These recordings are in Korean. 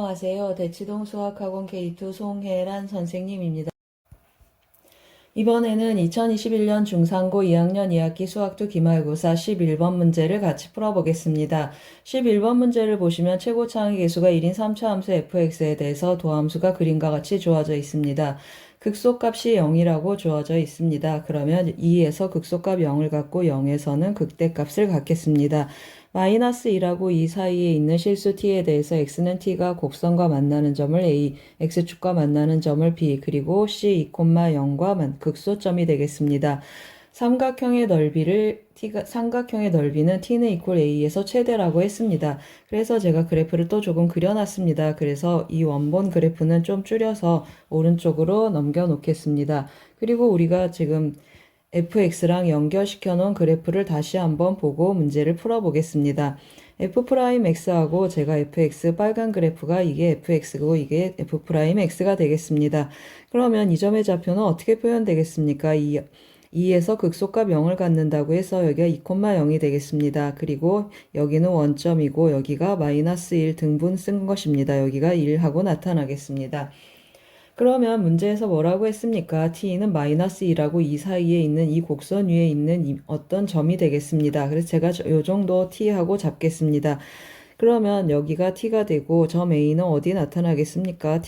안녕하세요. 대치동 수학학원 K2 송혜란 선생님입니다. 이번에는 2021년 중상고 2학년 2학기 수학도 기말고사 11번 문제를 같이 풀어보겠습니다. 11번 문제를 보시면 최고차항의 계수가 1인 3차 함수 fx에 대해서 도함수가 그림과 같이 주어져 있습니다. 극소값이 0이라고 주어져 있습니다. 그러면 2에서 극소값 0을 갖고 0에서는 극대값을 갖겠습니다. 마이너스 2라고 이 사이에 있는 실수 t에 대해서 x는 t가 곡선과 만나는 점을 a, x축과 만나는 점을 b, 그리고 c, 2,0과 극소점이 되겠습니다. 삼각형의 넓이는 t는 equal a에서 최대라고 했습니다. 그래서 제가 그래프를 또 조금 그려놨습니다. 그래서 이 원본 그래프는 좀 줄여서 오른쪽으로 넘겨 놓겠습니다. 그리고 우리가 지금 fx랑 연결시켜 놓은 그래프를 다시 한번 보고 문제를 풀어보겠습니다. f'x하고 제가 fx 빨간 그래프가 이게 fx고 이게 f'x가 되겠습니다. 그러면 이 점의 좌표는 어떻게 표현되겠습니까? 2에서 극소값 0을 갖는다고 해서 여기가 2,0이 되겠습니다. 그리고 여기는 원점이고 여기가 마이너스 1 등분 쓴 것입니다. 여기가 1하고 나타나겠습니다. 그러면 문제에서 뭐라고 했습니까? t는 마이너스 2라고 이 사이에 있는 이 곡선 위에 있는 어떤 점이 되겠습니다. 그래서 제가 이 정도 t하고 잡겠습니다. 그러면 여기가 t가 되고 점 a는 어디 나타나겠습니까?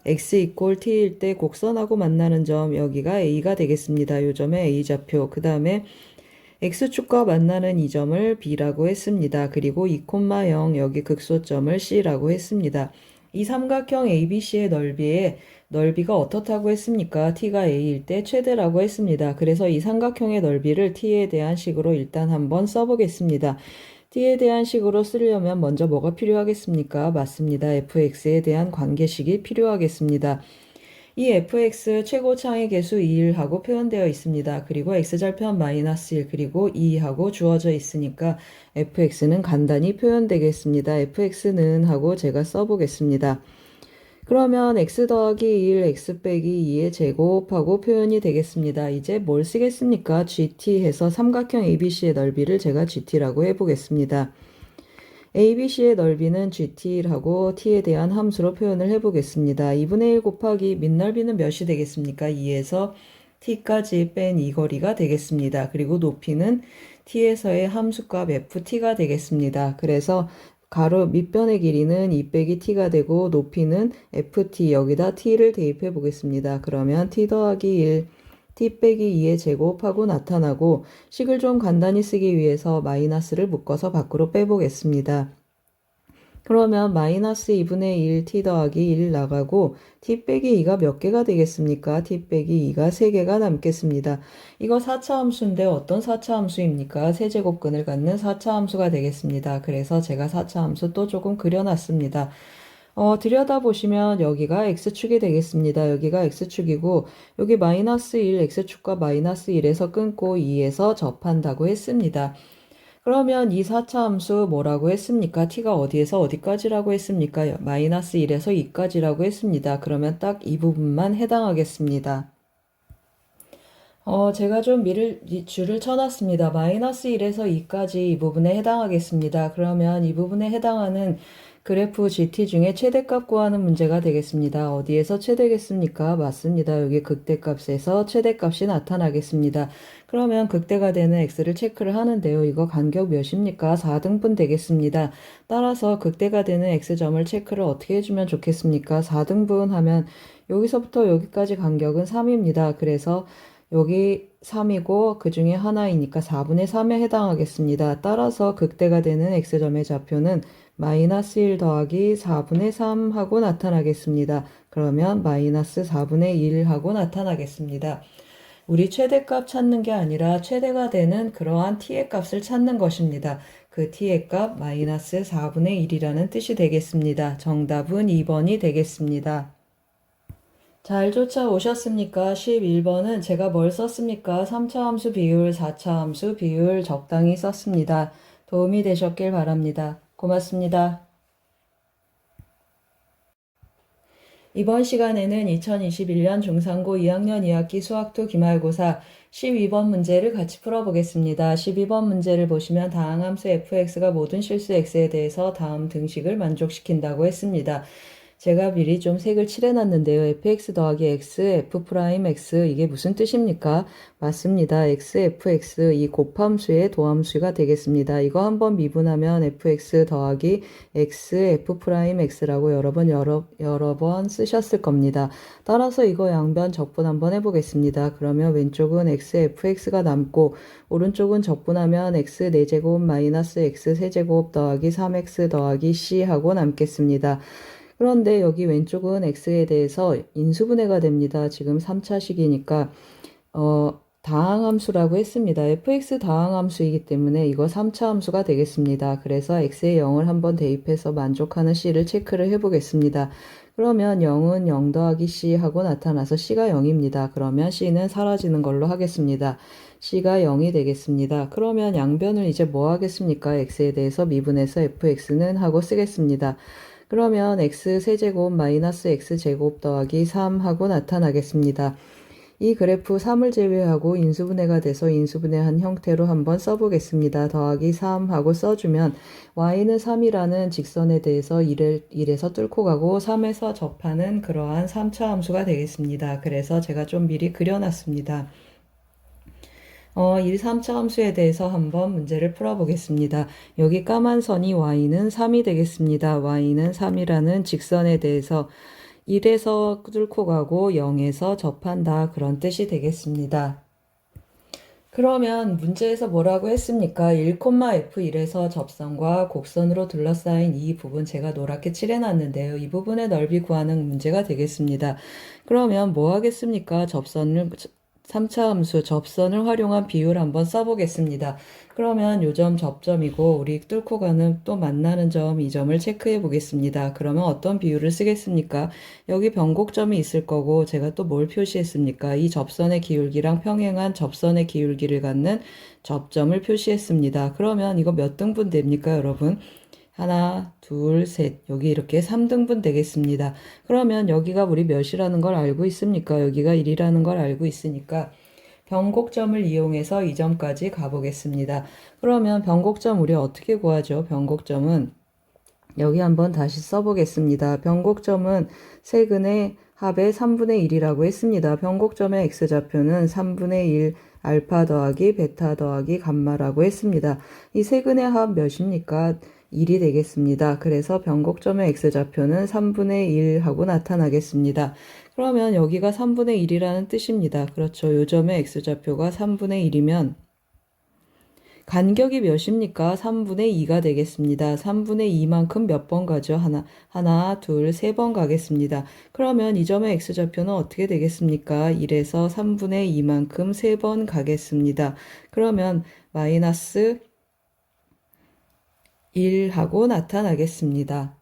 x 이퀄 t일 때 곡선하고 만나는 점 여기가 a가 되겠습니다. 이 점의 a좌표. 그 다음에 x축과 만나는 이 점을 b라고 했습니다. 그리고 2,0 여기 극소점을 c라고 했습니다. 이 삼각형 ABC의 넓이가 어떻다고 했습니까? t가 a일 때 최대라고 했습니다. 그래서 이 삼각형의 넓이를 t에 대한 식으로 일단 한번 써보겠습니다. t에 대한 식으로 쓰려면 먼저 뭐가 필요하겠습니까? 맞습니다. fx에 대한 관계식이 필요하겠습니다. 이 fx 최고차항의 계수 2하고 표현되어 있습니다. 그리고 x절편 마이너스 1 그리고 2하고 주어져 있으니까 fx는 간단히 표현되겠습니다. fx는 하고 제가 써보겠습니다. 그러면 x 더하기 1, x 빼기 2의 제곱하고 표현이 되겠습니다. 이제 뭘 쓰겠습니까? gt 해서 삼각형 ABC의 넓이를 제가 gt라고 해보겠습니다. ABC의 넓이는 GT라고 t에 대한 함수로 표현을 해보겠습니다. 2분의 1 곱하기 밑넓이는 몇이 되겠습니까? 2에서 t까지 뺀 이 거리가 되겠습니다. 그리고 높이는 t에서의 함수값 ft가 되겠습니다. 그래서 가로 밑변의 길이는 2 빼기 t가 되고 높이는 ft 여기다 t를 대입해 보겠습니다. 그러면 t 더하기 1 t 빼기 2의 제곱하고 나타나고 식을 좀 간단히 쓰기 위해서 마이너스를 묶어서 밖으로 빼보겠습니다. 그러면 마이너스 2분의 1 t 더하기 1 나가고 t 빼기 2가 몇 개가 되겠습니까? t 빼기 2가 3개가 남겠습니다. 이거 4차 함수인데 어떤 4차 함수입니까? 세제곱근을 갖는 4차 함수가 되겠습니다. 그래서 제가 4차 함수 또 조금 그려놨습니다. 들여다보시면 여기가 x축이 되겠습니다. 여기가 x축이고 여기 마이너스 1 x축과 마이너스 1에서 끊고 2에서 접한다고 했습니다. 그러면 이 4차 함수 뭐라고 했습니까? t가 어디에서 어디까지라고 했습니까? 마이너스 1에서 2까지라고 했습니다. 그러면 딱 이 부분만 해당하겠습니다. 제가 좀 줄을 쳐놨습니다. 마이너스 1에서 2까지 이 부분에 해당하겠습니다. 그러면 이 부분에 해당하는 그래프 GT 중에 최대값 구하는 문제가 되겠습니다. 어디에서 최대겠습니까? 맞습니다. 여기 극대값에서 최대값이 나타나겠습니다. 그러면 극대가 되는 x를 체크를 하는데요. 이거 간격 몇입니까? 4등분 되겠습니다. 따라서 극대가 되는 x점을 체크를 어떻게 해주면 좋겠습니까? 4등분 하면 여기서부터 여기까지 간격은 3입니다. 그래서 여기 3이고 그 중에 하나이니까 4분의 3에 해당하겠습니다. 따라서 극대가 되는 x점의 좌표는 마이너스 1 더하기 4분의 3 하고 나타나겠습니다. 그러면 마이너스 4분의 1 하고 나타나겠습니다. 우리 최대값 찾는 게 아니라 최대가 되는 그러한 t의 값을 찾는 것입니다. 그 t의 값 마이너스 4분의 1이라는 뜻이 되겠습니다. 정답은 2번이 되겠습니다. 잘 쫓아오셨습니까? 11번은 제가 뭘 썼습니까? 3차 함수 비율, 4차 함수 비율 적당히 썼습니다. 도움이 되셨길 바랍니다. 고맙습니다. 이번 시간에는 2021년 중상고 2학년 2학기 수학2 기말고사 12번 문제를 같이 풀어보겠습니다. 12번 문제를 보시면 다항함수 fx가 모든 실수 x에 대해서 다음 등식을 만족시킨다고 했습니다. 제가 미리 좀 색을 칠해놨는데요. fx 더하기 x, f 프라임 x 이게 무슨 뜻입니까? 맞습니다. x, fx 이 곱함수의 도함수가 되겠습니다. 이거 한번 미분하면 fx 더하기 x, f 프라임 x라고 여러 번 쓰셨을 겁니다. 따라서 이거 양변 적분 한번 해보겠습니다. 그러면 왼쪽은 x, fx가 남고 오른쪽은 적분하면 x 4제곱 마이너스 x 세제곱 더하기 3x 더하기 c 하고 남겠습니다. 그런데 여기 왼쪽은 x에 대해서 인수분해가 됩니다. 지금 3차식이니까 다항함수라고 했습니다. fx 다항함수이기 때문에 이거 3차 함수가 되겠습니다. 그래서 x에 0을 한번 대입해서 만족하는 c를 체크를 해보겠습니다. 그러면 0은 0 더하기 c 하고 나타나서 c가 0입니다. 그러면 c는 사라지는 걸로 하겠습니다. c가 0이 되겠습니다. 그러면 양변을 이제 뭐 하겠습니까? x에 대해서 미분해서 fx는 하고 쓰겠습니다. 그러면 x 세제곱 마이너스 x 제곱 더하기 3 하고 나타나겠습니다. 이 그래프 3을 제외하고 인수분해가 돼서 인수분해한 형태로 한번 써보겠습니다. 더하기 3 하고 써주면 y는 3이라는 직선에 대해서 1에서 뚫고 가고 3에서 접하는 그러한 3차 함수가 되겠습니다. 그래서 제가 좀 미리 그려놨습니다. 1, 3차 함수에 대해서 한번 문제를 풀어보겠습니다. 여기 까만 선이 y는 3이 되겠습니다. y는 3이라는 직선에 대해서 1에서 뚫고 가고 0에서 접한다 그런 뜻이 되겠습니다. 그러면 문제에서 뭐라고 했습니까? 1,f1에서 접선과 곡선으로 둘러싸인 이 부분 제가 노랗게 칠해놨는데요. 이 부분의 넓이 구하는 문제가 되겠습니다. 그러면 뭐 하겠습니까? 3차 함수 접선을 활용한 비율 한번 써보겠습니다. 그러면 요 점 접점이고 우리 뚫고 가는 또 만나는 점 이 점을 체크해 보겠습니다. 그러면 어떤 비율을 쓰겠습니까? 여기 변곡점이 있을 거고 제가 또 뭘 표시했습니까? 이 접선의 기울기랑 평행한 접선의 기울기를 갖는 접점을 표시했습니다. 그러면 이거 몇 등분 됩니까, 여러분? 하나, 둘, 셋. 여기 이렇게 3등분 되겠습니다. 그러면 여기가 우리 몇이라는 걸 알고 있습니까? 여기가 1이라는 걸 알고 있으니까 변곡점을 이용해서 이 점까지 가보겠습니다. 그러면 변곡점 우리 어떻게 구하죠? 변곡점은 여기 한번 다시 써보겠습니다. 변곡점은 세근의 합의 3분의 1이라고 했습니다. 변곡점의 x좌표는 3분의 1 알파 더하기 베타 더하기 감마라고 했습니다. 이 세근의 합 몇입니까? 1이 되겠습니다. 그래서 변곡점의 x좌표는 3분의 1 하고 나타나겠습니다. 그러면 여기가 3분의 1이라는 뜻입니다. 그렇죠. 요 점의 x좌표가 3분의 1이면 간격이 몇입니까? 3분의 2가 되겠습니다. 3분의 2만큼 몇 번 가죠? 하나, 둘, 세 번 가겠습니다. 그러면 이 점의 x좌표는 어떻게 되겠습니까? 1에서 3분의 2만큼 세 번 가겠습니다. 그러면 마이너스 1 하고 나타나겠습니다.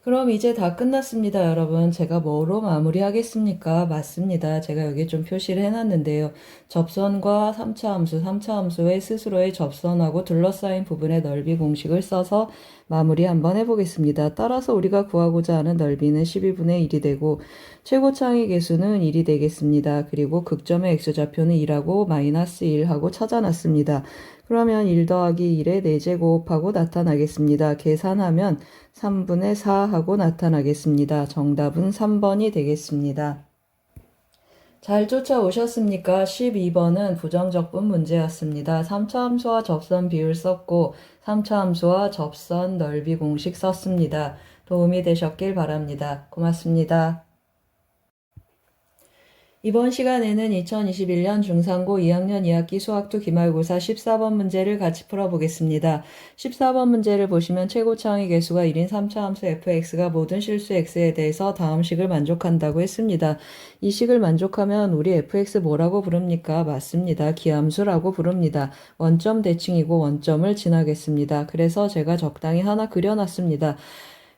그럼 이제 다 끝났습니다, 여러분. 제가 뭐로 마무리하겠습니까? 맞습니다. 제가 여기 좀 표시를 해놨는데요. 접선과 3차 함수, 3차 함수의 스스로의 접선하고 둘러싸인 부분의 넓이 공식을 써서 마무리 한번 해보겠습니다. 따라서 우리가 구하고자 하는 넓이는 12분의 1이 되고 최고차의 개수는 1이 되겠습니다. 그리고 극점의 x좌표는 2라고 마이너스 1하고 찾아놨습니다. 그러면 1 더하기 1의 4제곱하고 나타나겠습니다. 계산하면 3분의 4 하고 나타나겠습니다. 정답은 3번이 되겠습니다. 잘 쫓아오셨습니까? 12번은 부정적분 문제였습니다. 3차 함수와 접선 비율 썼고 3차 함수와 접선 넓이 공식 썼습니다. 도움이 되셨길 바랍니다. 고맙습니다. 이번 시간에는 2021년 중상고 2학년 2학기 수학2 기말고사 14번 문제를 같이 풀어보겠습니다. 14번 문제를 보시면 최고차의 개수가 1인 3차 함수 fx가 모든 실수 x에 대해서 다음 식을 만족한다고 했습니다. 이 식을 만족하면 우리 fx 뭐라고 부릅니까? 맞습니다. 기함수라고 부릅니다. 원점 대칭이고 원점을 지나겠습니다. 그래서 제가 적당히 하나 그려놨습니다.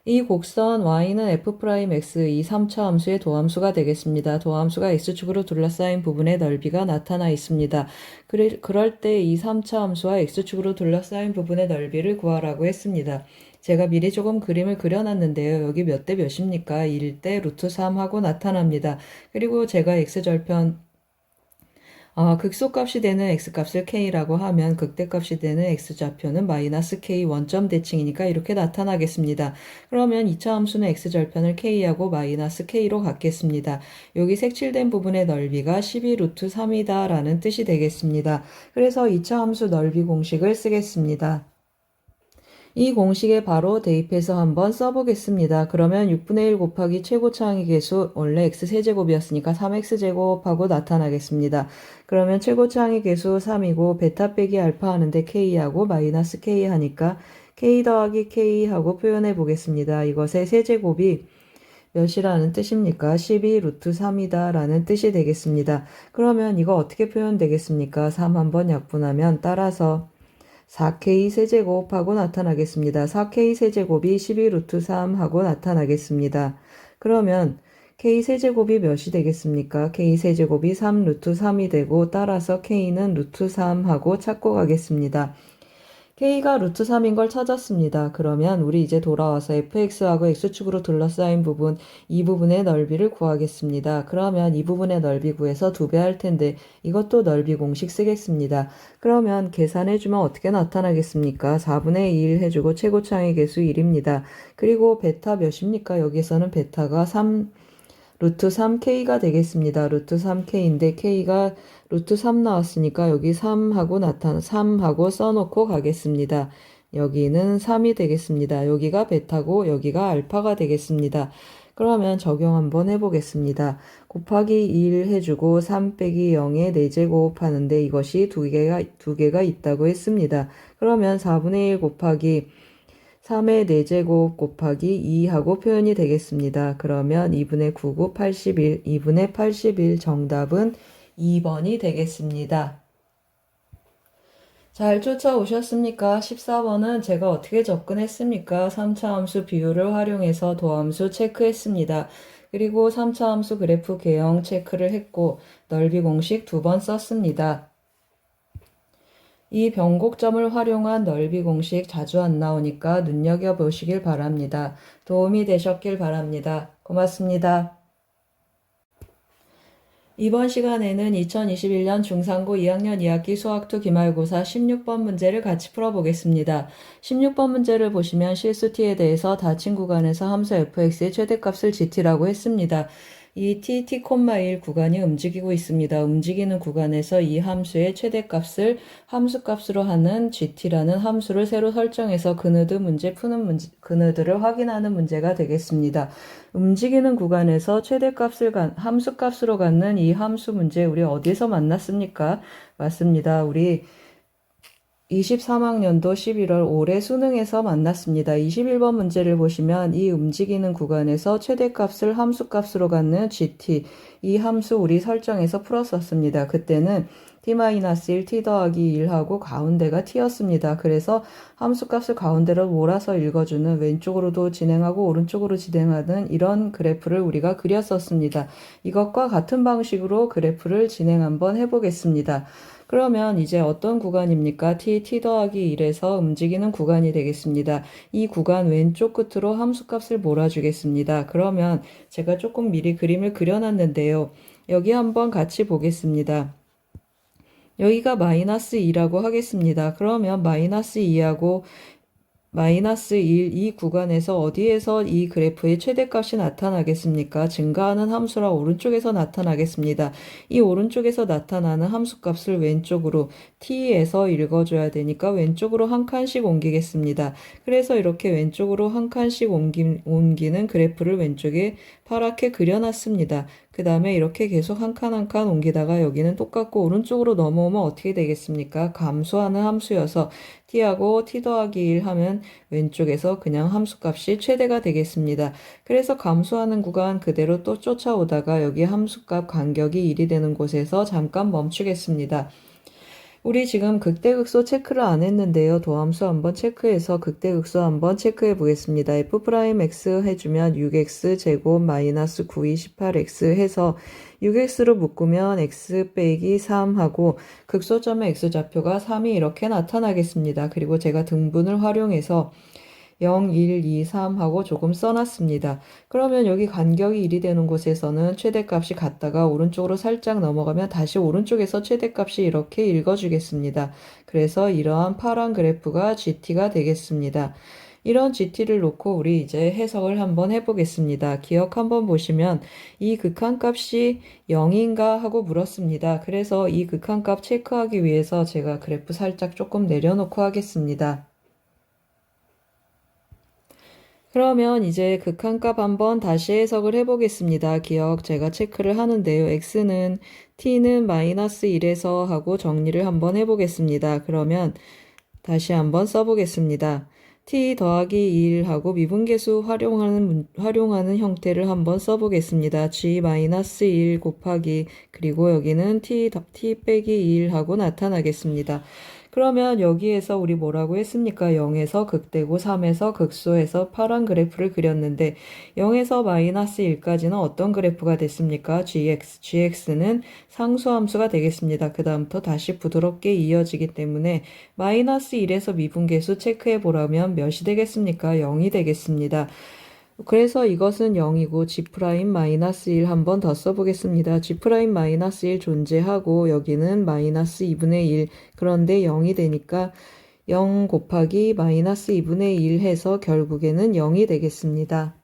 이 곡선 y는 f'x 이 3차 함수의 도함수가 되겠습니다. 도함수가 x축으로 둘러싸인 부분의 넓이가 나타나 있습니다. 그럴 때 이 3차 함수와 x축으로 둘러싸인 부분의 넓이를 구하라고 했습니다. 제가 미리 조금 그림을 그려놨는데요. 여기 몇 대 몇입니까? 1대 루트 3 하고 나타납니다. 그리고 제가 x절편 극소값이 되는 x값을 k라고 하면 극대값이 되는 x좌표는 마이너스 k 원점 대칭이니까 이렇게 나타나겠습니다. 그러면 2차 함수는 x절편을 k하고 마이너스 k로 갖겠습니다. 여기 색칠된 부분의 넓이가 12 루트 3이다 라는 뜻이 되겠습니다. 그래서 2차 함수 넓이 공식을 쓰겠습니다. 이 공식에 바로 대입해서 한번 써보겠습니다. 그러면 6분의 1 곱하기 최고차항의 계수, 원래 x세제곱이었으니까 3x제곱하고 나타나겠습니다. 그러면 최고차항의 계수 3이고 베타 빼기 알파 하는데 k하고 마이너스 k 하니까 k 더하기 k 하고 표현해 보겠습니다. 이것의 세제곱이 몇이라는 뜻입니까? 12 루트 3이다 라는 뜻이 되겠습니다. 그러면 이거 어떻게 표현되겠습니까? 3 한번 약분하면 따라서 4k 세제곱하고 나타나겠습니다. 4k 세제곱이 12 루트 3 하고 나타나겠습니다. 그러면 k 세제곱이 몇이 되겠습니까? k 세제곱이 3 루트 3이 되고 따라서 k는 루트 3 하고 찾고 가겠습니다. k가 루트 3인 걸 찾았습니다. 그러면 우리 이제 돌아와서 fx하고 x축으로 둘러싸인 부분, 이 부분의 넓이를 구하겠습니다. 그러면 이 부분의 넓이 구해서 2배 할 텐데 이것도 넓이 공식 쓰겠습니다. 그러면 계산해주면 어떻게 나타나겠습니까? 4분의 2를 해주고 최고차항의 계수 1입니다. 그리고 베타 몇입니까? 여기서는 베타가 3 루트 3k가 되겠습니다. 루트 3k인데 k가 루트 3 나왔으니까 여기 3하고 써놓고 가겠습니다. 여기는 3이 되겠습니다. 여기가 베타고 여기가 알파가 되겠습니다. 그러면 적용 한번 해보겠습니다. 곱하기 2를 해주고 3 빼기 0에 4제곱 하는데 이것이 두 개가 있다고 했습니다. 그러면 4분의 1 곱하기 3의 4제곱 곱하기 2하고 표현이 되겠습니다. 그러면 2분의 9고 81, 2분의 81 정답은 2번이 되겠습니다. 잘 쫓아오셨습니까? 14번은 제가 어떻게 접근했습니까? 3차 함수 비율을 활용해서 도함수 체크했습니다. 그리고 3차 함수 그래프 개형 체크를 했고 넓이 공식 2번 썼습니다. 이 변곡점을 활용한 넓이 공식 자주 안 나오니까 눈여겨보시길 바랍니다. 도움이 되셨길 바랍니다. 고맙습니다. 이번 시간에는 2021년 중3고 2학년 2학기 수학2 기말고사 16번 문제를 같이 풀어보겠습니다. 16번 문제를 보시면 실수 t에 대해서 닫힌 구간에서 함수 fx의 최대값을 gt라고 했습니다. 이 t, t,1 구간이 움직이고 있습니다. 움직이는 구간에서 이 함수의 최대값을 함수값으로 하는 gt라는 함수를 새로 설정해서 그네들을 확인하는 문제가 되겠습니다. 움직이는 구간에서 최대값을 함수값으로 갖는 이 함수 문제 우리 어디서 만났습니까? 맞습니다. 우리 23학년도 11월 올해 수능에서 만났습니다. 21번 문제를 보시면 이 움직이는 구간에서 최대값을 함수값으로 갖는 gt, 이 함수 우리 설정해서 풀었었습니다. 그때는 t-1, t 더하기 1하고 가운데가 t였습니다. 그래서 함수값을 가운데로 몰아서 읽어주는 왼쪽으로도 진행하고 오른쪽으로 진행하는 이런 그래프를 우리가 그렸었습니다. 이것과 같은 방식으로 그래프를 진행 한번 해보겠습니다. 그러면 이제 어떤 구간입니까? t 더하기 1에서 움직이는 구간이 되겠습니다. 이 구간 왼쪽 끝으로 함수값을 몰아주겠습니다. 그러면 제가 조금 미리 그림을 그려놨는데요. 여기 한번 같이 보겠습니다. 여기가 마이너스 2라고 하겠습니다. 그러면 마이너스 2하고 마이너스 1, 이 구간에서 어디에서 이 그래프의 최대값이 나타나겠습니까? 증가하는 함수라 오른쪽에서 나타나겠습니다. 이 오른쪽에서 나타나는 함수값을 왼쪽으로 t에서 읽어줘야 되니까 왼쪽으로 한 칸씩 옮기겠습니다. 그래서 이렇게 왼쪽으로 한 칸씩 옮기는 그래프를 왼쪽에 파랗게 그려놨습니다. 그 다음에 이렇게 계속 한 칸 한 칸 옮기다가 여기는 똑같고 오른쪽으로 넘어오면 어떻게 되겠습니까? 감소하는 함수여서 t하고 t 더하기 1 하면 왼쪽에서 그냥 함수값이 최대가 되겠습니다. 그래서 감소하는 구간 그대로 또 쫓아오다가 여기 함수값 간격이 1이 되는 곳에서 잠깐 멈추겠습니다. 우리 지금 극대극소 체크를 안 했는데요. 도함수 한번 체크해서 극대극소 한번 체크해 보겠습니다. f'x 해주면 6x 제곱 마이너스 9, 18x 해서 6x로 묶으면 x 빼기 3 하고 극소점의 x좌표가 3이 이렇게 나타나겠습니다. 그리고 제가 등분을 활용해서 0, 1, 2, 3 하고 조금 써놨습니다. 그러면 여기 간격이 1이 되는 곳에서는 최대값이 같다가 오른쪽으로 살짝 넘어가면 다시 오른쪽에서 최대값이 이렇게 읽어주겠습니다. 그래서 이러한 파란 그래프가 GT가 되겠습니다. 이런 GT를 놓고 우리 이제 해석을 한번 해보겠습니다. 기억 한번 보시면 이 극한값이 0인가 하고 물었습니다. 그래서 이 극한값 체크하기 위해서 제가 그래프 살짝 조금 내려놓고 하겠습니다. 그러면 이제 극한값 한번 다시 해석을 해보겠습니다. 기억 제가 체크를 하는데요. x는 t는 마이너스 1에서 하고 정리를 한번 해보겠습니다. 그러면 다시 한번 써보겠습니다. t 더하기 1 하고 미분계수 활용하는 형태를 한번 써보겠습니다. g-1 곱하기 그리고 여기는 t 빼기 1 하고 나타나겠습니다. 그러면 여기에서 우리 뭐라고 했습니까? 0에서 극대고 3에서 극소해서 파란 그래프를 그렸는데 0에서 마이너스 1까지는 어떤 그래프가 됐습니까? gx는 상수함수가 되겠습니다. 그 다음부터 다시 부드럽게 이어지기 때문에 마이너스 1에서 미분계수 체크해 보라면 몇이 되겠습니까? 0이 되겠습니다. 그래서 이것은 0이고 G'-1 한 번 더 써보겠습니다. G'-1 존재하고 여기는 마이너스 2분의 1 그런데 0이 되니까 0 곱하기 마이너스 2분의 1 해서 결국에는 0이 되겠습니다.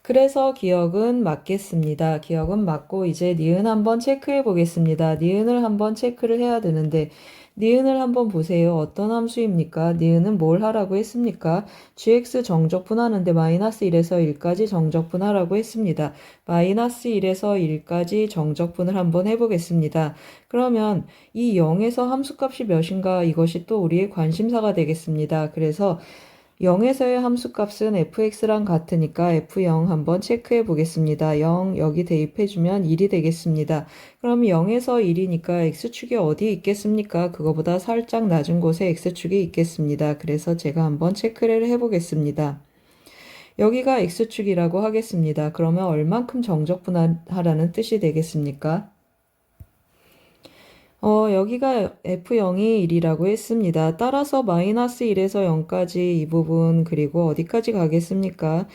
그래서 기억은 맞겠습니다. 기억은 맞고 이제 니은 한번 체크해 보겠습니다. 니은을 한번 체크를 해야 되는데 니은을 한번 보세요. 어떤 함수입니까? 니은은 뭘 하라고 했습니까? gx 정적분하는데 마이너스 1에서 1까지 정적분하라고 했습니다. 마이너스 1에서 1까지 정적분을 한번 해보겠습니다. 그러면 이 0에서 함수값이 몇인가 이것이 또 우리의 관심사가 되겠습니다. 그래서 0에서의 함수값은 fx랑 같으니까 f0 한번 체크해 보겠습니다. 0 여기 대입해주면 1이 되겠습니다. 그럼 0에서 1이니까 x축이 어디에 있겠습니까? 그거보다 살짝 낮은 곳에 x축이 있겠습니다. 그래서 제가 한번 체크를 해보겠습니다. 여기가 x축이라고 하겠습니다. 그러면 얼만큼 정적분하라는 뜻이 되겠습니까? 여기가 F0이 1이라고 했습니다. 따라서 마이너스 1에서 0까지 이 부분 그리고 어디까지 가겠습니까?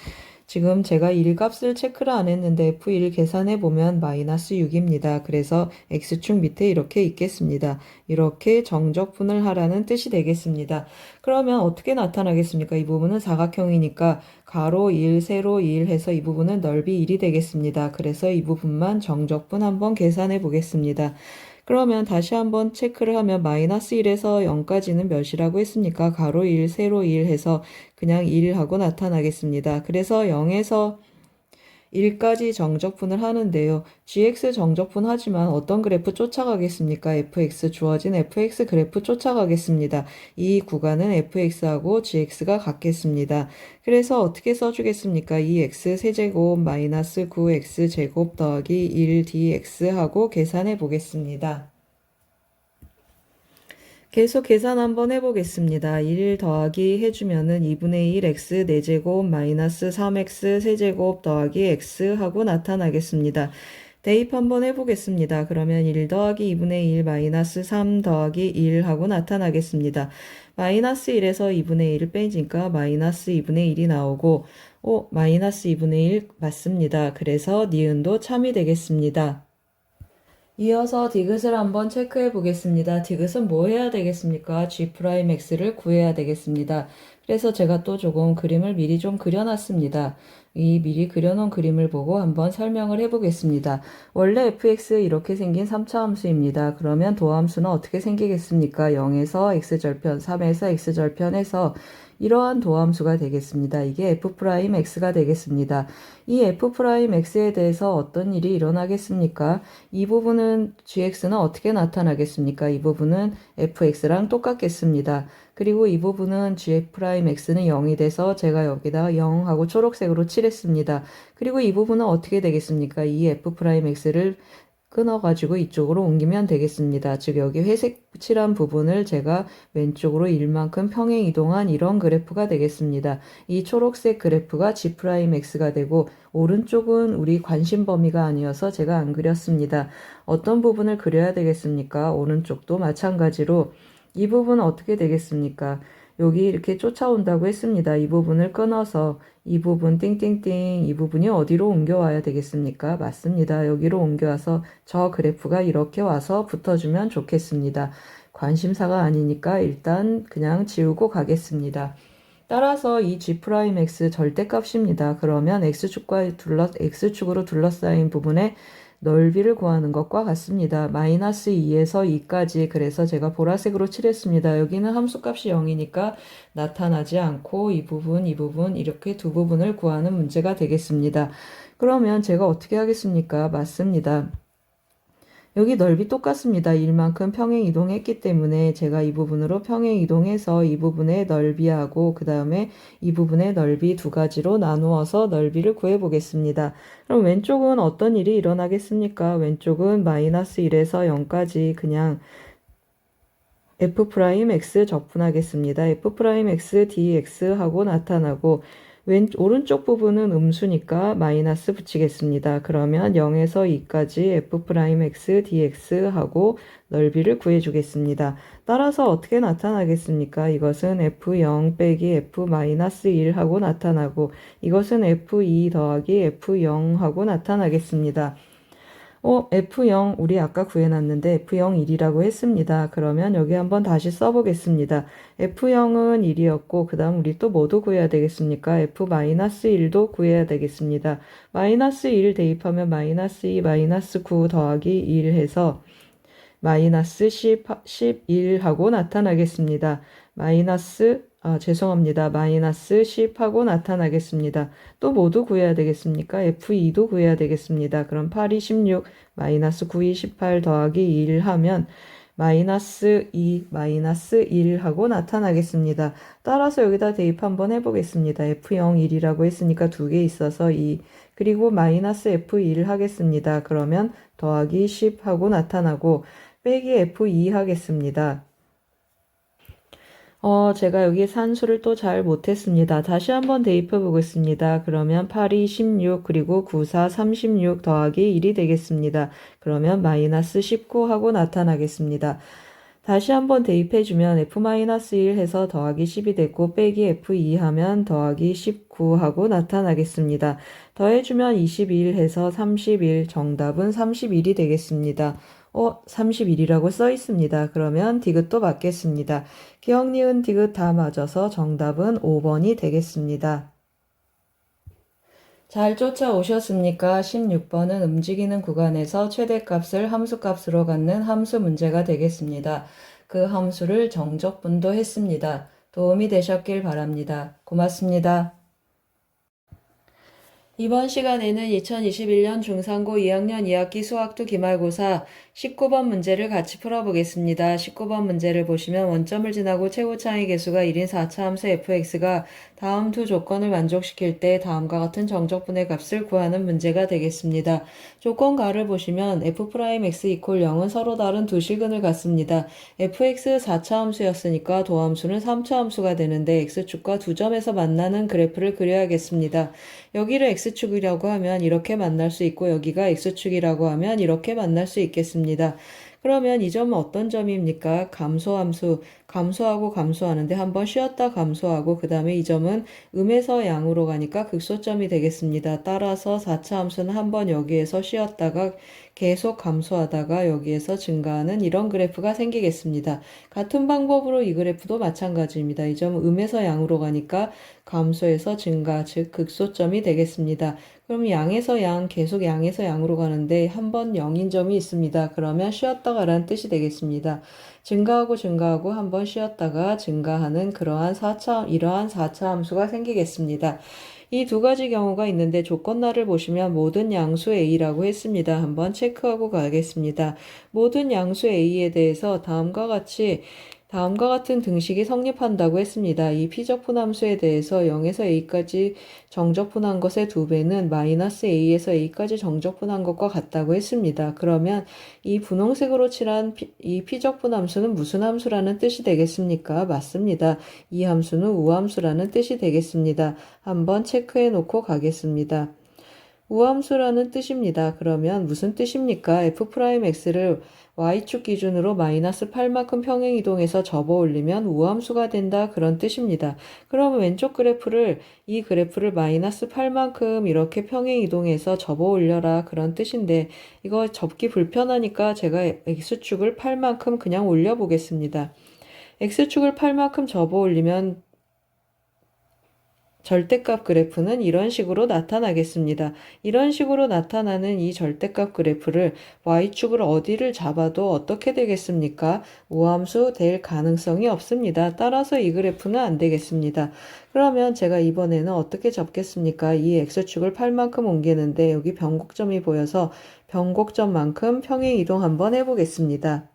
지금 제가 1값을 체크를 안 했는데 F1 계산해 보면 마이너스 6입니다. 그래서 X축 밑에 이렇게 있겠습니다. 이렇게 정적분을 하라는 뜻이 되겠습니다. 그러면 어떻게 나타나겠습니까? 이 부분은 사각형이니까 가로 1, 세로 1 해서 이 부분은 넓이 1이 되겠습니다. 그래서 이 부분만 정적분 한번 계산해 보겠습니다. 그러면 다시 한번 체크를 하면 마이너스 1에서 0까지는 몇이라고 했습니까? 가로 1, 세로 1 해서 그냥 1 하고 나타나겠습니다. 그래서 0에서 1까지 정적분을 하는데요. gx 정적분 하지만 어떤 그래프 쫓아가겠습니까? fx 주어진 fx 그래프 쫓아가겠습니다. 이 구간은 fx하고 gx가 같겠습니다. 그래서 어떻게 써주겠습니까? 2x 세제곱 마이너스 9x 제곱 더하기 1 dx 하고 계산해 보겠습니다. 계속 계산 한번 해보겠습니다. 1 더하기 해주면은 2분의 1 x 4제곱 마이너스 3x 세제곱 더하기 x 하고 나타나겠습니다. 대입 한번 해보겠습니다. 그러면 1 더하기 2분의 1 마이너스 3 더하기 1 하고 나타나겠습니다. 마이너스 1에서 2분의 1을 빼니까 마이너스 2분의 1이 나오고 마이너스 2분의 1 맞습니다. 그래서 니은도 참이 되겠습니다. 이어서 디귿을 한번 체크해 보겠습니다. 디귿은 뭐 해야 되겠습니까? G'X를 구해야 되겠습니다. 그래서 제가 또 조금 그림을 미리 좀 그려놨습니다. 이 미리 그려놓은 그림을 보고 한번 설명을 해보겠습니다. 원래 fx 이렇게 생긴 3차 함수입니다. 그러면 도함수는 어떻게 생기겠습니까? 0에서 x절편, 3에서 x절편에서 이러한 도함수가 되겠습니다. 이게 f'x가 되겠습니다. 이 f'x에 대해서 어떤 일이 일어나겠습니까? 이 부분은 gx는 어떻게 나타나겠습니까? 이 부분은 fx랑 똑같겠습니다. 그리고 이 부분은 g'x는 0이 돼서 제가 여기다 0 하고 초록색으로 칠했습니다. 그리고 이 부분은 어떻게 되겠습니까? 이 f'x를 끊어가지고 이쪽으로 옮기면 되겠습니다. 즉 여기 회색 칠한 부분을 제가 왼쪽으로 1만큼 평행 이동한 이런 그래프가 되겠습니다. 이 초록색 그래프가 G'X가 되고 오른쪽은 우리 관심 범위가 아니어서 제가 안 그렸습니다. 어떤 부분을 그려야 되겠습니까? 오른쪽도 마찬가지로 이 부분은 어떻게 되겠습니까? 여기 이렇게 쫓아온다고 했습니다. 이 부분을 끊어서 이 부분 띵띵띵 이 부분이 어디로 옮겨와야 되겠습니까? 맞습니다. 여기로 옮겨와서 저 그래프가 이렇게 와서 붙어주면 좋겠습니다. 관심사가 아니니까 일단 그냥 지우고 가겠습니다. 따라서 이 G'X 절대값입니다. 그러면 X축으로 둘러싸인 부분의 넓이를 구하는 것과 같습니다. 마이너스 2에서 2까지 그래서 제가 보라색으로 칠했습니다. 여기는 함수값이 0이니까 나타나지 않고 이 부분 이렇게 두 부분을 구하는 문제가 되겠습니다. 그러면 제가 어떻게 하겠습니까? 맞습니다. 여기 넓이 똑같습니다. 1만큼 평행 이동했기 때문에 제가 이 부분으로 평행 이동해서 이 부분의 넓이하고 그 다음에 이 부분의 넓이 두 가지로 나누어서 넓이를 구해 보겠습니다. 그럼 왼쪽은 어떤 일이 일어나겠습니까? 왼쪽은 마이너스 1에서 0까지 그냥 F'X 적분하겠습니다. F'X dx 하고 나타나고 오른쪽 부분은 음수니까 마이너스 붙이겠습니다. 그러면 0에서 2까지 F'X dx 하고 넓이를 구해주겠습니다. 따라서 어떻게 나타나겠습니까? 이것은 F0 빼기 F-1 하고 나타나고 이것은 F2 더하기 F0 하고 나타나겠습니다. F0 우리 아까 구해놨는데 F0 1이라고 했습니다. 그러면 여기 한번 다시 써보겠습니다. F0은 1이었고 그 다음 우리 또 뭐도 구해야 되겠습니까? F-1도 구해야 되겠습니다. 마이너스 1 대입하면 마이너스 2, 마이너스 9 더하기 1 해서 마이너스 11 하고 나타나겠습니다. 죄송합니다. 마이너스 10 하고 나타나겠습니다. 또 뭐도 구해야 되겠습니까? F2도 구해야 되겠습니다. 그럼 8이 16, 마이너스 9이 18 더하기 1 하면 마이너스 2, 마이너스 1 하고 나타나겠습니다. 따라서 여기다 대입 한번 해보겠습니다. F0, 1이라고 했으니까 두 개 있어서 2, 그리고 마이너스 F1 하겠습니다. 그러면 더하기 10 하고 나타나고 빼기 F2 하겠습니다. 제가 여기 산수를 또 잘 못했습니다. 다시 한번 대입해 보겠습니다. 그러면 8이 16 그리고 9, 4, 36 더하기 1이 되겠습니다. 그러면 마이너스 19 하고 나타나겠습니다. 다시 한번 대입해주면 F-1 해서 더하기 10이 됐고 빼기 F2 하면 더하기 19 하고 나타나겠습니다. 더해주면 21 해서 31, 정답은 31이 되겠습니다. 31이라고 써 있습니다. 그러면 디귿도 맞겠습니다. 기억, 니은, 디귿 다 맞아서 정답은 5번이 되겠습니다. 잘 쫓아오셨습니까? 16번은 움직이는 구간에서 최대값을 함수값으로 갖는 함수 문제가 되겠습니다. 그 함수를 정적분도 했습니다. 도움이 되셨길 바랍니다. 고맙습니다. 이번 시간에는 2021년 중3고 2학년 2학기 수학도 기말고사 19번 문제를 같이 풀어보겠습니다. 19번 문제를 보시면 원점을 지나고 최고차의 개수가 1인 4차 함수 fx가 다음 두 조건을 만족시킬 때 다음과 같은 정적분의 값을 구하는 문제가 되겠습니다. 조건가를 보시면 f'x 이퀄 0은 서로 다른 두 실근을 갖습니다. fx 4차 함수였으니까 도함수는 3차 함수가 되는데 x축과 두 점에서 만나는 그래프를 그려야겠습니다. 여기를 x축이라고 하면 이렇게 만날 수 있고 여기가 x축이라고 하면 이렇게 만날 수 있겠습니다. 그러면 이 점은 어떤 점입니까? 감소함수, 감소하고 감소하는데 한번 쉬었다 감소하고 그 다음에 이 점은 음에서 양으로 가니까 극소점이 되겠습니다. 따라서 4차 함수는 한번 여기에서 쉬었다가 계속 감소하다가 여기에서 증가하는 이런 그래프가 생기겠습니다. 같은 방법으로 이 그래프도 마찬가지입니다. 이 점은 음에서 양으로 가니까 감소해서 증가, 즉 극소점이 되겠습니다. 그럼 양에서 양, 계속 양에서 양으로 가는데 한 번 0인 점이 있습니다. 그러면 쉬었다가라는 뜻이 되겠습니다. 증가하고 증가하고 한 번 쉬었다가 증가하는 이러한 4차 함수가 생기겠습니다. 이 두 가지 경우가 있는데 조건란을 보시면 모든 양수 A라고 했습니다. 한번 체크하고 가겠습니다. 모든 양수 A에 대해서 다음과 같은 등식이 성립한다고 했습니다. 이 피적분함수에 대해서 0에서 a까지 정적분한 것의 2배는 마이너스 a에서 a까지 정적분한 것과 같다고 했습니다. 그러면 이 분홍색으로 칠한 이 피적분함수는 무슨 함수라는 뜻이 되겠습니까? 맞습니다. 이 함수는 우함수라는 뜻이 되겠습니다. 한번 체크해 놓고 가겠습니다. 우함수라는 뜻입니다. 그러면 무슨 뜻입니까? f'x를 y축 기준으로 마이너스 8만큼 평행이동해서 접어 올리면 우함수가 된다. 그런 뜻입니다. 그러면 왼쪽 그래프를 이 그래프를 마이너스 8만큼 이렇게 평행이동해서 접어 올려라. 그런 뜻인데 이거 접기 불편하니까 제가 x축을 8만큼 그냥 올려보겠습니다. x축을 8만큼 접어 올리면 절대값 그래프는 이런 식으로 나타나겠습니다. 이런 식으로 나타나는 이 절대값 그래프를 y축을 어디를 잡아도 어떻게 되겠습니까? 우함수 될 가능성이 없습니다. 따라서 이 그래프는 안 되겠습니다. 그러면 제가 이번에는 어떻게 잡겠습니까? 이 x축을 8만큼 옮기는데 여기 변곡점이 보여서 변곡점만큼 평행 이동 한번 해보겠습니다.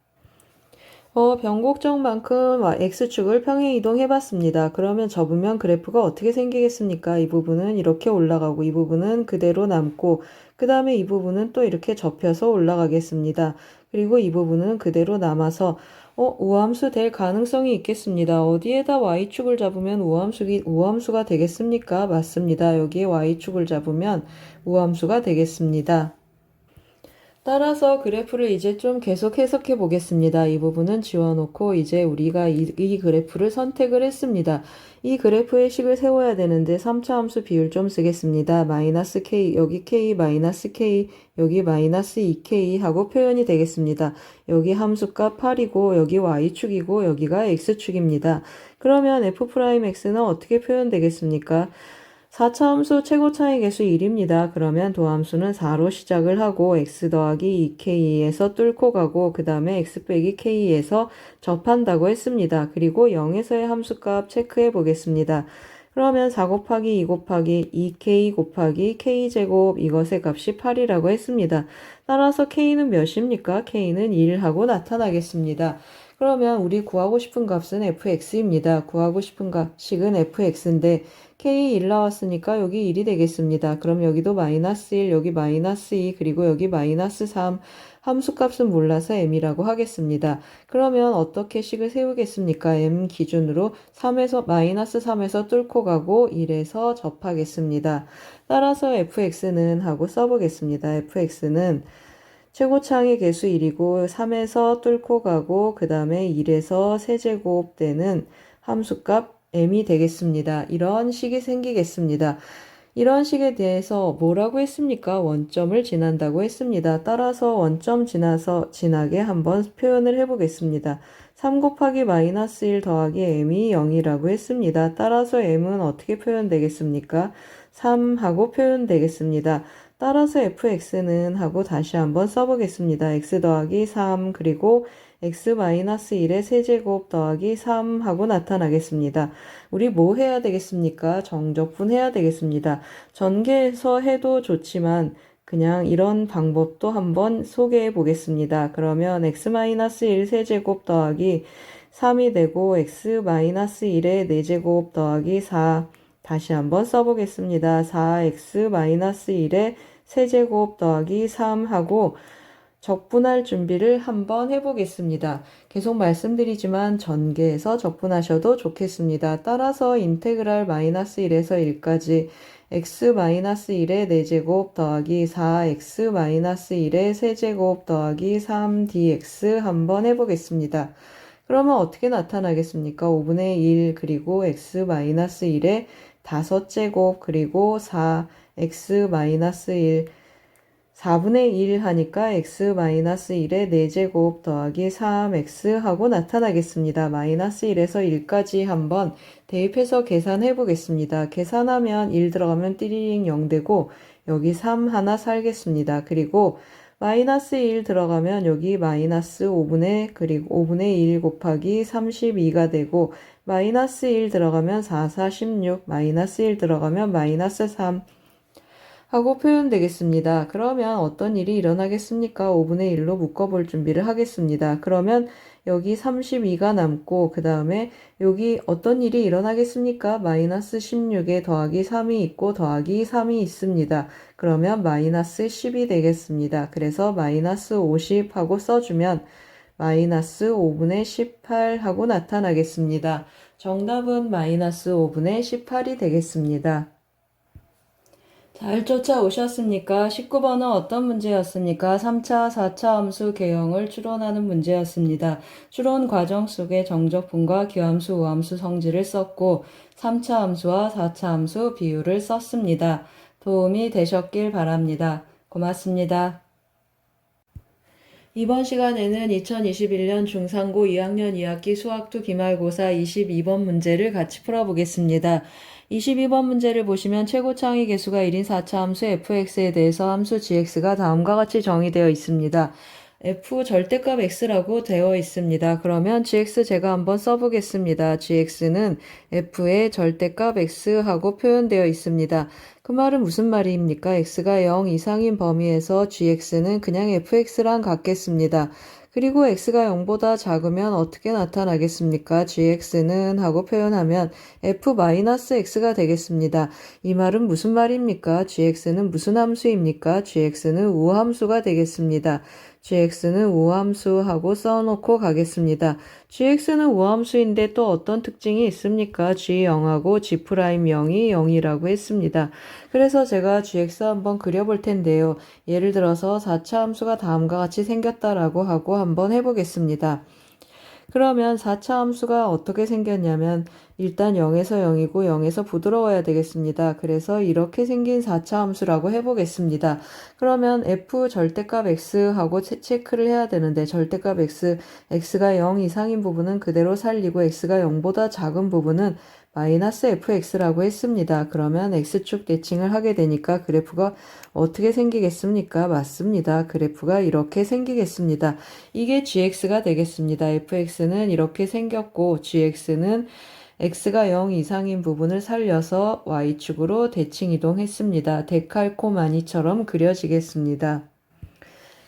변곡점만큼 x축을 평행 이동해봤습니다. 그러면 접으면 그래프가 어떻게 생기겠습니까? 이 부분은 이렇게 올라가고 이 부분은 그대로 남고 그 다음에 이 부분은 또 이렇게 접혀서 올라가겠습니다. 그리고 이 부분은 그대로 남아서 우함수 될 가능성이 있겠습니다. 어디에다 y축을 잡으면 우함수가 되겠습니까? 맞습니다. 여기에 y축을 잡으면 우함수가 되겠습니다. 따라서 그래프를 이제 좀 계속 해석해 보겠습니다. 이 부분은 지워놓고 이제 우리가 이 그래프를 선택을 했습니다. 이 그래프의 식을 세워야 되는데 3차 함수 비율 좀 쓰겠습니다. 마이너스 k, 여기 k, 마이너스 k, 여기 마이너스 2k 하고 표현이 되겠습니다. 여기 함수값 8이고 여기 y축이고 여기가 x축입니다. 그러면 f'x는 어떻게 표현되겠습니까? 4차 함수 최고차의 개수 1입니다. 그러면 도함수는 4로 시작을 하고 x 더하기 2k에서 뚫고 가고 그 다음에 x 빼기 k에서 접한다고 했습니다. 그리고 0에서의 함수값 체크해 보겠습니다. 그러면 4 곱하기 2 곱하기 2k 곱하기 k제곱 이것의 값이 8이라고 했습니다. 따라서 k는 몇입니까? k는 1하고 나타나겠습니다. 그러면 우리 구하고 싶은 값은 fx입니다. 구하고 싶은 식은 fx인데 k 1 나왔으니까 여기 1이 되겠습니다. 그럼 여기도 마이너스 1, 여기 마이너스 2, 그리고 여기 마이너스 3. 함수값은 몰라서 m이라고 하겠습니다. 그러면 어떻게 식을 세우겠습니까? m 기준으로 3에서 마이너스 3에서 뚫고 가고 1에서 접하겠습니다. 따라서 fx는 하고 써보겠습니다. fx는 최고차항의 개수 1이고 3에서 뚫고 가고 그 다음에 1에서 세제곱 되는 함수값 m이 되겠습니다. 이런 식이 생기겠습니다. 이런 식에 대해서 뭐라고 했습니까? 원점을 지난다고 했습니다. 따라서 원점 지나게 한번 표현을 해보겠습니다. 3 곱하기 마이너스 1 더하기 m이 0이라고 했습니다. 따라서 m은 어떻게 표현되겠습니까? 3하고 표현되겠습니다. 따라서 fx는 하고 다시 한번 써보겠습니다. x 더하기 3 그리고 x-1의 세제곱 더하기 3 하고 나타나겠습니다. 우리 뭐 해야 되겠습니까? 정적분 해야 되겠습니다. 전개해서 해도 좋지만 그냥 이런 방법도 한번 소개해 보겠습니다. 그러면 x-1 세제곱 더하기 3이 되고 x-1의 4제곱 더하기 4 다시 한번 써보겠습니다. 4x-1의 세제곱 더하기 3 하고 적분할 준비를 한번 해보겠습니다. 계속 말씀드리지만 전개해서 적분하셔도 좋겠습니다. 따라서 인테그랄 마이너스 1에서 1까지 x-1의 4제곱 더하기 4x-1의 세제곱 더하기 3dx 한번 해보겠습니다. 그러면 어떻게 나타나겠습니까? 5분의 1 그리고 x-1의 5제곱 그리고 4x-1 4분의 1 하니까 x-1의 4제곱 더하기 3x 하고 나타나겠습니다. 마이너스 1에서 1까지 한번 대입해서 계산해 보겠습니다. 계산하면 1 들어가면 띠리링 0 되고 여기 3 하나 살겠습니다. 그리고 마이너스 1 들어가면 여기 마이너스 5분의 1 곱하기 32가 되고 마이너스 1 들어가면 4, 4, 16 마이너스 1 들어가면 마이너스 3 하고 표현되겠습니다. 그러면 어떤 일이 일어나겠습니까? 5분의 1로 묶어볼 준비를 하겠습니다. 그러면 여기 32가 남고 그 다음에 여기 어떤 일이 일어나겠습니까? 마이너스 16에 더하기 3이 있고 더하기 3이 있습니다. 그러면 마이너스 10이 되겠습니다. 그래서 마이너스 50 하고 써주면 마이너스 5분의 18 하고 나타나겠습니다. 정답은 마이너스 5분의 18이 되겠습니다. 잘 쫓아오셨습니까? 19번은 어떤 문제였습니까? 3차, 4차 함수 개형을 추론하는 문제였습니다. 추론 과정 속에 정적분과 기함수, 우함수 성질을 썼고 3차 함수와 4차 함수 비율을 썼습니다. 도움이 되셨길 바랍니다. 고맙습니다. 이번 시간에는 2021년 중3고 2학년 2학기 수학2 기말고사 22번 문제를 같이 풀어보겠습니다. 22번 문제를 보시면 최고창의 개수가 1인 4차 함수 fx에 대해서 함수 gx가 다음과 같이 정의되어 있습니다. f 절대값 x라고 되어 있습니다. 그러면 gx 제가 한번 써보겠습니다. gx는 f의 절대값 x하고 표현되어 있습니다. 그 말은 무슨 말입니까? x가 0 이상인 범위에서 gx는 그냥 fx랑 같겠습니다. 그리고 x가 0보다 작으면 어떻게 나타나겠습니까? gx는 하고 표현하면 f-x가 되겠습니다. 이 말은 무슨 말입니까? gx는 무슨 함수입니까? gx는 우함수가 되겠습니다. gx는 우함수하고 써놓고 가겠습니다. gx는 우함수인데 또 어떤 특징이 있습니까? g0하고 g'0이 0이라고 했습니다. 그래서 제가 gx 한번 그려볼 텐데요. 예를 들어서 4차 함수가 다음과 같이 생겼다라고 하고 한번 해보겠습니다. 그러면 4차 함수가 어떻게 생겼냐면 일단 0에서 0이고 0에서 부드러워야 되겠습니다. 그래서 이렇게 생긴 4차 함수라고 해보겠습니다. 그러면 f 절대값 x하고 체크를 해야 되는데 절대값 x가 0 이상인 부분은 그대로 살리고 x가 0보다 작은 부분은 마이너스 fx라고 했습니다. 그러면 x축 대칭을 하게 되니까 그래프가 어떻게 생기겠습니까? 맞습니다. 그래프가 이렇게 생기겠습니다. 이게 gx가 되겠습니다. fx는 이렇게 생겼고 gx는 x가 0 이상인 부분을 살려서 y축으로 대칭 이동했습니다. 데칼코마니처럼 그려지겠습니다.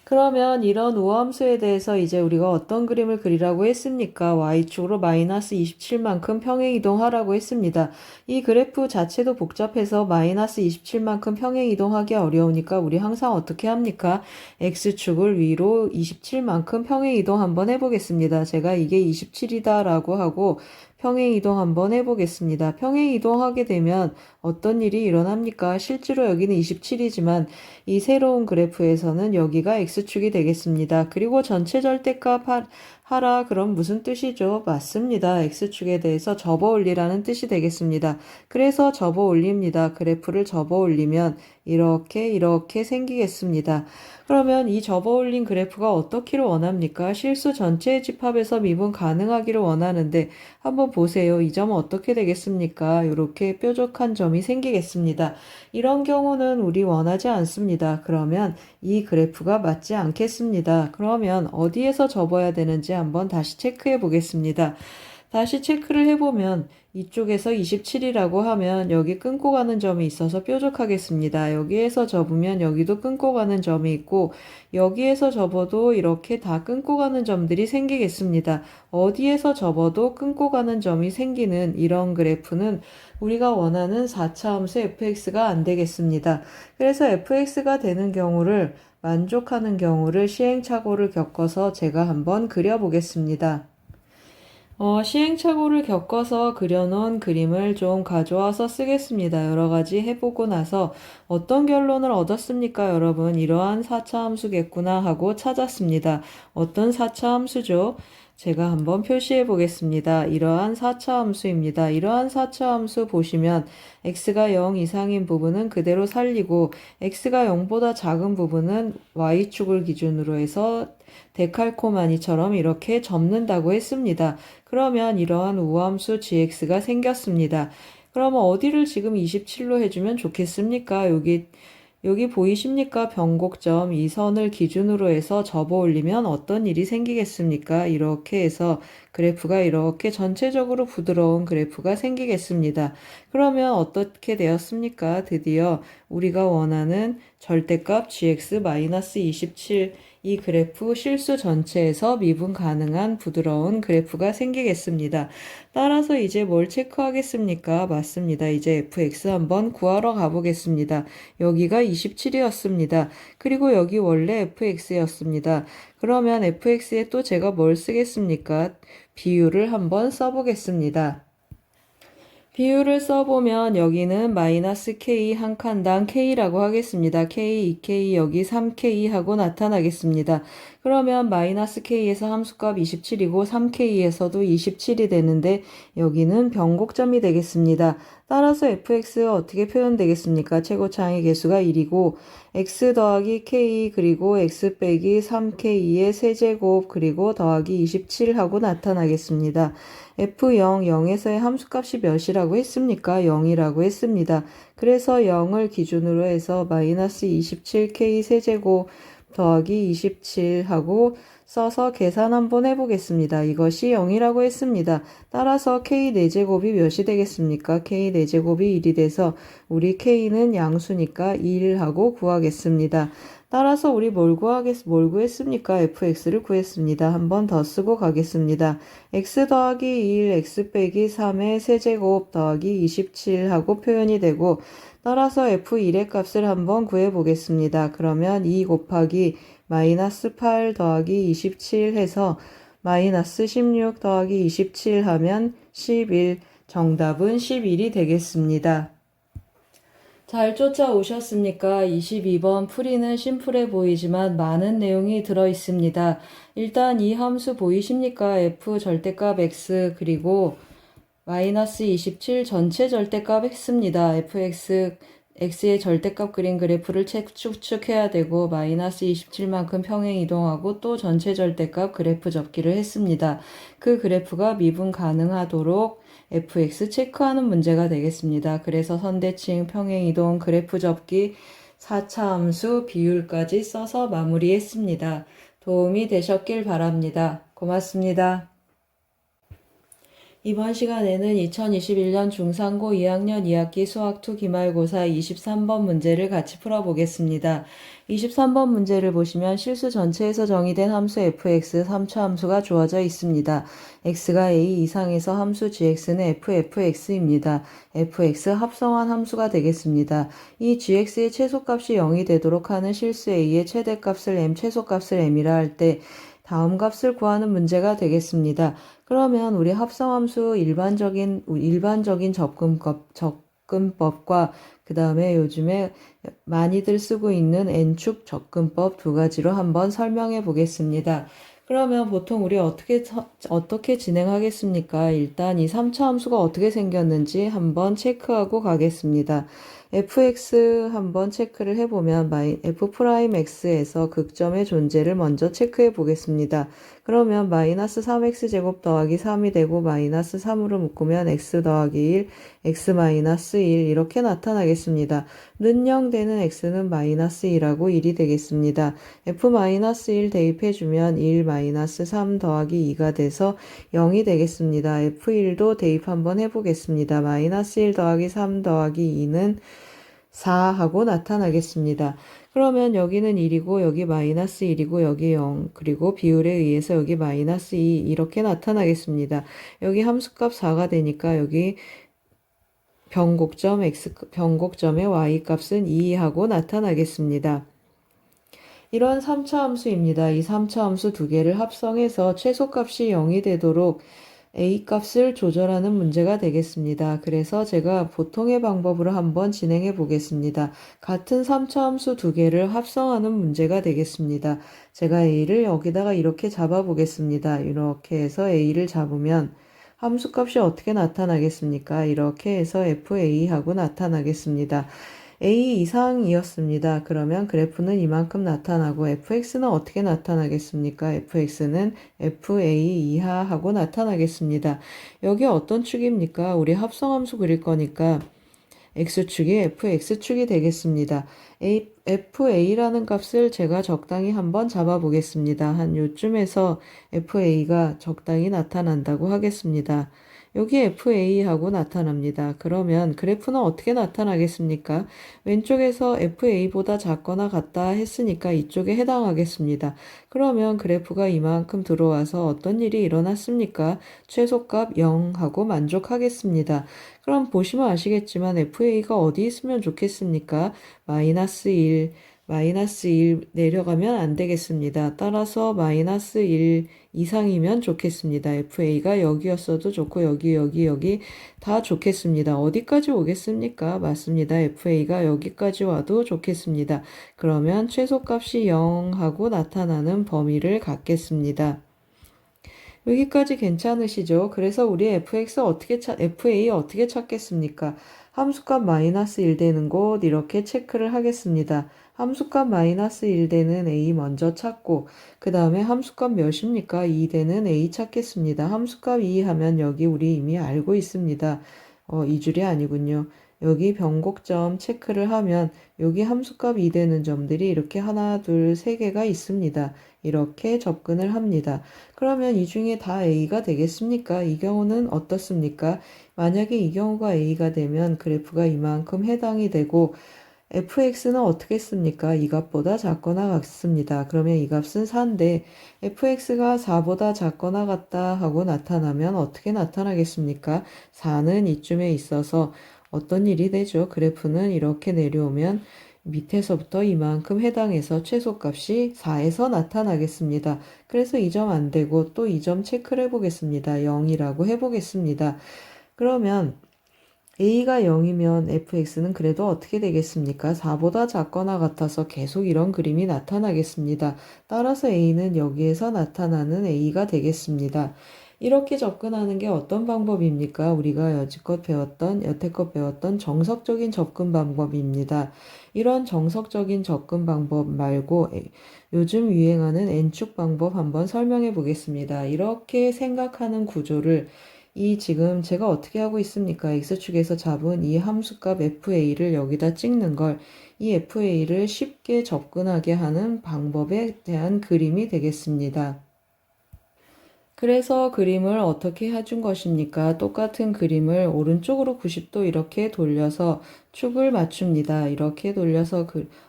그러면 이런 우함수에 대해서 이제 우리가 어떤 그림을 그리라고 했습니까? y축으로 마이너스 27만큼 평행이동하라고 했습니다. 이 그래프 자체도 복잡해서 마이너스 27만큼 평행이동하기 어려우니까 우리 항상 어떻게 합니까? x축을 위로 27만큼 평행이동 한번 해보겠습니다. 제가 이게 27이다 라고 하고 평행이동 한번 해보겠습니다. 평행이동하게 되면 어떤 일이 일어납니까? 실제로 여기는 27이지만 이 새로운 그래프에서는 여기가 x축이 되겠습니다. 그리고 전체 절대값 하라 그럼 무슨 뜻이죠? 맞습니다. x축에 대해서 접어 올리라는 뜻이 되겠습니다. 그래서 접어 올립니다. 그래프를 접어 올리면 이렇게 생기겠습니다. 그러면 이 접어 올린 그래프가 어떻기를 원합니까? 실수 전체의 집합에서 미분 가능하기를 원하는데 한번 보세요. 이 점은 어떻게 되겠습니까? 이렇게 뾰족한 점이 생기겠습니다. 이런 경우는 우리 원하지 않습니다. 그러면 이 그래프가 맞지 않겠습니다. 그러면 어디에서 접어야 되는지 한번 다시 체크해 보겠습니다. 다시 체크를 해보면 이쪽에서 27이라고 하면 여기 끊고 가는 점이 있어서 뾰족하겠습니다. 여기에서 접으면 여기도 끊고 가는 점이 있고 여기에서 접어도 이렇게 다 끊고 가는 점들이 생기겠습니다. 어디에서 접어도 끊고 가는 점이 생기는 이런 그래프는 우리가 원하는 4차 함수 fx가 안 되겠습니다. 그래서 fx가 되는 경우를 만족하는 경우를 시행착오를 겪어서 제가 한번 그려보겠습니다. 시행착오를 겪어서 그려놓은 그림을 좀 가져와서 쓰겠습니다. 여러 가지 해보고 나서 어떤 결론을 얻었습니까, 여러분? 이러한 4차 함수겠구나 하고 찾았습니다. 어떤 4차 함수죠? 제가 한번 표시해 보겠습니다. 이러한 4차 함수입니다. 이러한 4차 함수 보시면 x가 0 이상인 부분은 그대로 살리고 x가 0보다 작은 부분은 y축을 기준으로 해서 데칼코마니처럼 이렇게 접는다고 했습니다. 그러면 이러한 우함수 gx가 생겼습니다. 그러면 어디를 지금 27로 해주면 좋겠습니까? 여기 보이십니까? 변곡점 이 선을 기준으로 해서 접어 올리면 어떤 일이 생기겠습니까? 이렇게 해서 그래프가 이렇게 전체적으로 부드러운 그래프가 생기겠습니다. 그러면 어떻게 되었습니까? 드디어 우리가 원하는 절대값 gx-27 이 그래프 실수 전체에서 미분 가능한 부드러운 그래프가 생기겠습니다. 따라서 이제 뭘 체크하겠습니까? 맞습니다. 이제 fx 한번 구하러 가보겠습니다. 여기가 27이었습니다. 그리고 여기 원래 fx였습니다. 그러면 fx에 또 제가 뭘 쓰겠습니까? 비율을 한번 써보겠습니다. 비율을 써보면 여기는 마이너스 K 한 칸당 K라고 하겠습니다. K, 2K, 여기 3K 하고 나타나겠습니다. 그러면 마이너스 K에서 함수값 27이고 3K에서도 27이 되는데 여기는 변곡점이 되겠습니다. 따라서 fx 어떻게 표현되겠습니까? 최고차항의 개수가 1이고 x 더하기 k 그리고 x 빼기 3k의 세제곱 그리고 더하기 27하고 나타나겠습니다. f0, 0에서의 함수값이 몇이라고 했습니까? 0이라고 했습니다. 그래서 0을 기준으로 해서 마이너스 27k 세제곱 더하기 27하고 써서 계산 한번 해보겠습니다. 이것이 0이라고 했습니다. 따라서 k 4제곱이 몇이 되겠습니까? k 4제곱이 1이 돼서 우리 k는 양수니까 1하고 구하겠습니다. 따라서 우리 뭘 구했습니까? fx를 구했습니다. 한 번 더 쓰고 가겠습니다. x 더하기 1, x 빼기 3의 세제곱 더하기 27하고 표현이 되고 따라서 f1의 값을 한번 구해보겠습니다. 그러면 2 곱하기 마이너스 8 더하기 27 해서 마이너스 16 더하기 27 하면 11, 정답은 11이 되겠습니다. 잘 쫓아오셨습니까? 22번 풀이는 심플해 보이지만 많은 내용이 들어 있습니다. 일단 이 함수 보이십니까? f 절대값 x 그리고 마이너스 27 전체 절대값 x입니다. fx, x의 절대값 그린 그래프를 추측해야 되고 마이너스 27만큼 평행 이동하고 또 전체 절대값 그래프 접기를 했습니다. 그 그래프가 미분 가능하도록 fx 체크하는 문제가 되겠습니다. 그래서 선대칭, 평행이동, 그래프 접기, 4차 함수, 비율까지 써서 마무리했습니다. 도움이 되셨길 바랍니다. 고맙습니다. 이번 시간에는 2021년 중3고 2학년 2학기 수학2 기말고사 23번 문제를 같이 풀어보겠습니다. 23번 문제를 보시면 실수 전체에서 정의된 함수 fx 3차 함수가 주어져 있습니다. x가 a 이상에서 함수 gx는 ffx입니다. fx 합성한 함수가 되겠습니다. 이 gx의 최소값이 0이 되도록 하는 실수 a의 최대값을 m, 최소값을 m이라 할 때 다음 값을 구하는 문제가 되겠습니다. 그러면 우리 합성함수 일반적인 접근법과 그 다음에 요즘에 많이들 쓰고 있는 n축 접근법 두 가지로 한번 설명해 보겠습니다. 그러면 보통 우리 어떻게 진행하겠습니까? 일단 이 3차 함수가 어떻게 생겼는지 한번 체크하고 가겠습니다. fx 한번 체크를 해보면 f'x에서 극점의 존재를 먼저 체크해 보겠습니다. 그러면 마이너스 3x제곱 더하기 3이 되고 마이너스 3으로 묶으면 x 더하기 1, x 마이너스 1 이렇게 나타나겠습니다. 는영되는 x는 마이너스 1하고 1이 되겠습니다. f 마이너스 1 대입해주면 1 마이너스 3 더하기 2가 돼서 0이 되겠습니다. f1도 대입 한번 해보겠습니다. 마이너스 1 더하기 3 더하기 2는 4하고 나타나겠습니다. 그러면 여기는 1이고 여기 마이너스 1이고 여기 0 그리고 비율에 의해서 여기 마이너스 2 이렇게 나타나겠습니다. 여기 함수값 4가 되니까 여기 변곡점의 y값은 2하고 나타나겠습니다. 이런 3차 함수입니다. 이 3차 함수 두 개를 합성해서 최소값이 0이 되도록 A값을 조절하는 문제가 되겠습니다. 그래서 제가 보통의 방법으로 한번 진행해 보겠습니다. 같은 3차 함수 두 개를 합성하는 문제가 되겠습니다. 제가 A를 여기다가 이렇게 잡아 보겠습니다. 이렇게 해서 A를 잡으면 함수값이 어떻게 나타나겠습니까? 이렇게 해서 FA하고 나타나겠습니다. A 이상이었습니다. 그러면 그래프는 이만큼 나타나고 fx는 어떻게 나타나겠습니까? fx는 fa 이하하고 나타나겠습니다. 여기 어떤 축입니까? 우리 합성함수 그릴 거니까 x축이 fx축이 되겠습니다. fa라는 값을 제가 적당히 한번 잡아 보겠습니다. 한 요쯤에서 fa가 적당히 나타난다고 하겠습니다. 여기 FA하고 나타납니다. 그러면 그래프는 어떻게 나타나겠습니까? 왼쪽에서 FA보다 작거나 같다 했으니까 이쪽에 해당하겠습니다. 그러면 그래프가 이만큼 들어와서 어떤 일이 일어났습니까? 최소값 0하고 만족하겠습니다. 그럼 보시면 아시겠지만 FA가 어디 있으면 좋겠습니까? 마이너스 1, 마이너스 1 내려가면 안 되겠습니다. 따라서 마이너스 1 이상이면 좋겠습니다. FA가 여기였어도 좋고 여기 다 좋겠습니다. 어디까지 오겠습니까? 맞습니다. FA가 여기까지 와도 좋겠습니다. 그러면 최소값이 0하고 나타나는 범위를 갖겠습니다. 여기까지 괜찮으시죠? 그래서 우리 FA 어떻게 찾겠습니까? 함수값 마이너스 1 되는 곳 이렇게 체크를 하겠습니다. 함수값 마이너스 1 되는 A 먼저 찾고 그 다음에 함수값 몇입니까? 2 되는 A 찾겠습니다. 함수값 2 하면 여기 우리 이미 알고 있습니다. 이 줄이 아니군요. 여기 변곡점 체크를 하면 여기 함수값 2 되는 점들이 이렇게 하나, 둘, 세 개가 있습니다. 이렇게 접근을 합니다. 그러면 이 중에 다 A가 되겠습니까? 이 경우는 어떻습니까? 만약에 이 경우가 A가 되면 그래프가 이만큼 해당이 되고 fx는 어떻게 씁니까? 이 값보다 작거나 같습니다. 그러면 이 값은 4인데 fx가 4보다 작거나 같다 하고 나타나면 어떻게 나타나겠습니까? 4는 이쯤에 있어서 어떤 일이 되죠? 그래프는 이렇게 내려오면 밑에서부터 이만큼 해당해서 최소값이 4에서 나타나겠습니다. 그래서 이 점 안 되고 또 이 점 체크를 해보겠습니다. 0이라고 해보겠습니다. 그러면 A가 0이면 fx는 그래도 어떻게 되겠습니까? 4보다 작거나 같아서 계속 이런 그림이 나타나겠습니다. 따라서 A는 여기에서 나타나는 A가 되겠습니다. 이렇게 접근하는 게 어떤 방법입니까? 우리가 여태껏 배웠던 정석적인 접근 방법입니다. 이런 정석적인 접근 방법 말고 요즘 유행하는 N축 방법 한번 설명해 보겠습니다. 이렇게 생각하는 구조를 지금 제가 어떻게 하고 있습니까? X축에서 잡은 이 함수값 FA를 여기다 찍는 걸 이 FA를 쉽게 접근하게 하는 방법에 대한 그림이 되겠습니다. 그래서 그림을 어떻게 해준 것입니까? 똑같은 그림을 오른쪽으로 90도 이렇게 돌려서 축을 맞춥니다. 이렇게 돌려서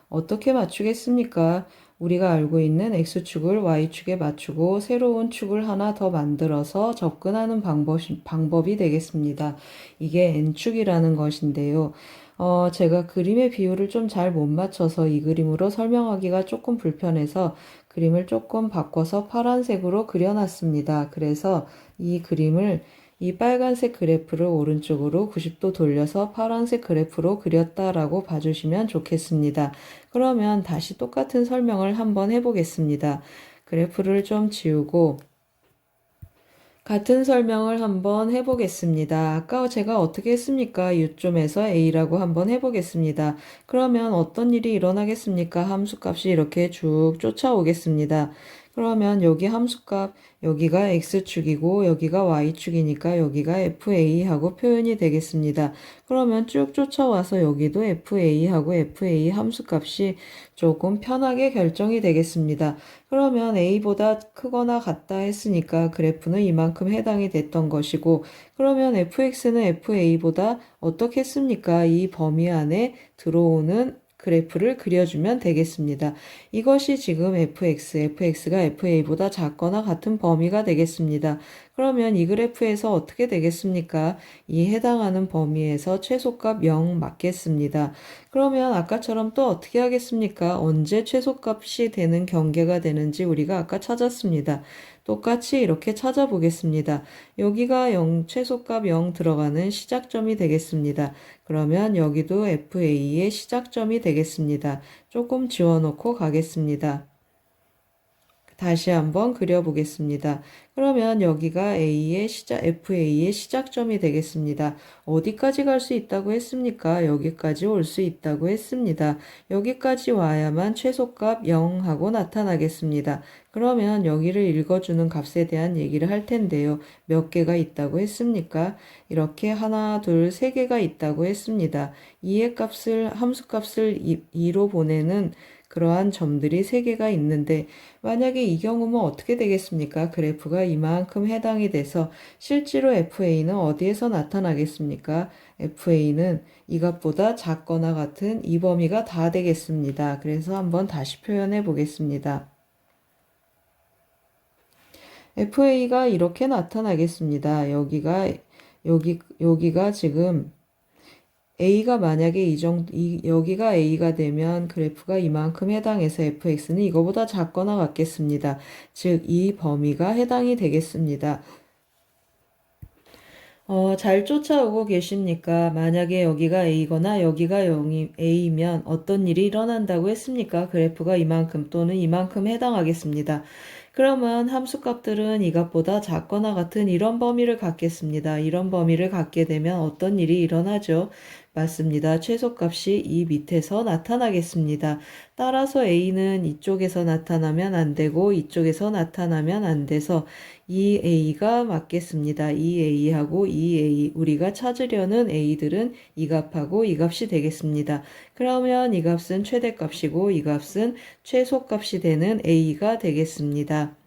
어떻게 맞추겠습니까? 우리가 알고 있는 X축을 Y축에 맞추고 새로운 축을 하나 더 만들어서 접근하는 방법이 되겠습니다. 이게 N축이라는 것인데요. 제가 그림의 비율을 좀 잘 못 맞춰서 이 그림으로 설명하기가 조금 불편해서 그림을 조금 바꿔서 파란색으로 그려놨습니다. 그래서 이 빨간색 그래프를 오른쪽으로 90도 돌려서 파란색 그래프로 그렸다라고 봐주시면 좋겠습니다. 그러면 다시 똑같은 설명을 한번 해보겠습니다. 그래프를 좀 지우고 같은 설명을 한번 해보겠습니다. 아까 제가 어떻게 했습니까? 이점에서 A라고 한번 해보겠습니다. 그러면 어떤 일이 일어나겠습니까? 함수값이 이렇게 쭉 쫓아오겠습니다. 그러면 여기 함수값, 여기가 X축이고 여기가 Y축이니까 여기가 FA하고 표현이 되겠습니다. 그러면 쭉 쫓아와서 여기도 FA하고 FA 함수값이 조금 편하게 결정이 되겠습니다. 그러면 A보다 크거나 같다 했으니까 그래프는 이만큼 해당이 됐던 것이고 그러면 fx는 fa보다 어떻게 했습니까? 이 범위 안에 들어오는 그래프를 그려주면 되겠습니다. 이것이 지금 fx가 fa보다 작거나 같은 범위가 되겠습니다. 그러면 이 그래프에서 어떻게 되겠습니까? 이 해당하는 범위에서 최소값 0 맞겠습니다. 그러면 아까처럼 또 어떻게 하겠습니까? 언제 최소값이 되는 경계가 되는지 우리가 아까 찾았습니다. 똑같이 이렇게 찾아보겠습니다. 여기가 0, 최소값 0 들어가는 시작점이 되겠습니다. 그러면 여기도 FA의 시작점이 되겠습니다. 조금 지워놓고 가겠습니다. 다시 한번 그려보겠습니다. 그러면 여기가 FA의 시작점이 되겠습니다. 어디까지 갈 수 있다고 했습니까? 여기까지 올 수 있다고 했습니다. 여기까지 와야만 최소값 0하고 나타나겠습니다. 그러면 여기를 읽어주는 값에 대한 얘기를 할 텐데요. 몇 개가 있다고 했습니까? 이렇게 하나, 둘, 세 개가 있다고 했습니다. 함수값을 2로 보내는 그러한 점들이 3개가 있는데 만약에 이 경우면 어떻게 되겠습니까? 그래프가 이만큼 해당이 돼서 실제로 FA는 어디에서 나타나겠습니까? FA는 이것보다 작거나 같은 이 범위가 다 되겠습니다. 그래서 한번 다시 표현해 보겠습니다. FA가 이렇게 나타나겠습니다. 여기가 지금 A가 만약에 여기가 A가 되면 그래프가 이만큼 해당해서 fx는 이거보다 작거나 같겠습니다. 즉, 이 범위가 해당이 되겠습니다. 잘 쫓아오고 계십니까? 만약에 여기가 A거나 여기가 A면 어떤 일이 일어난다고 했습니까? 그래프가 이만큼 또는 이만큼 해당하겠습니다. 그러면 함수값들은 이것보다 작거나 같은 이런 범위를 갖겠습니다. 이런 범위를 갖게 되면 어떤 일이 일어나죠? 맞습니다. 최소값이 이 밑에서 나타나겠습니다. 따라서 A는 이쪽에서 나타나면 안 되고 이쪽에서 나타나면 안 돼서 이 A가 맞겠습니다. 이 A하고 이 A, 우리가 찾으려는 A들은 이 값하고 이 값이 되겠습니다. 그러면 이 값은 최대값이고 이 값은 최소값이 되는 A가 되겠습니다.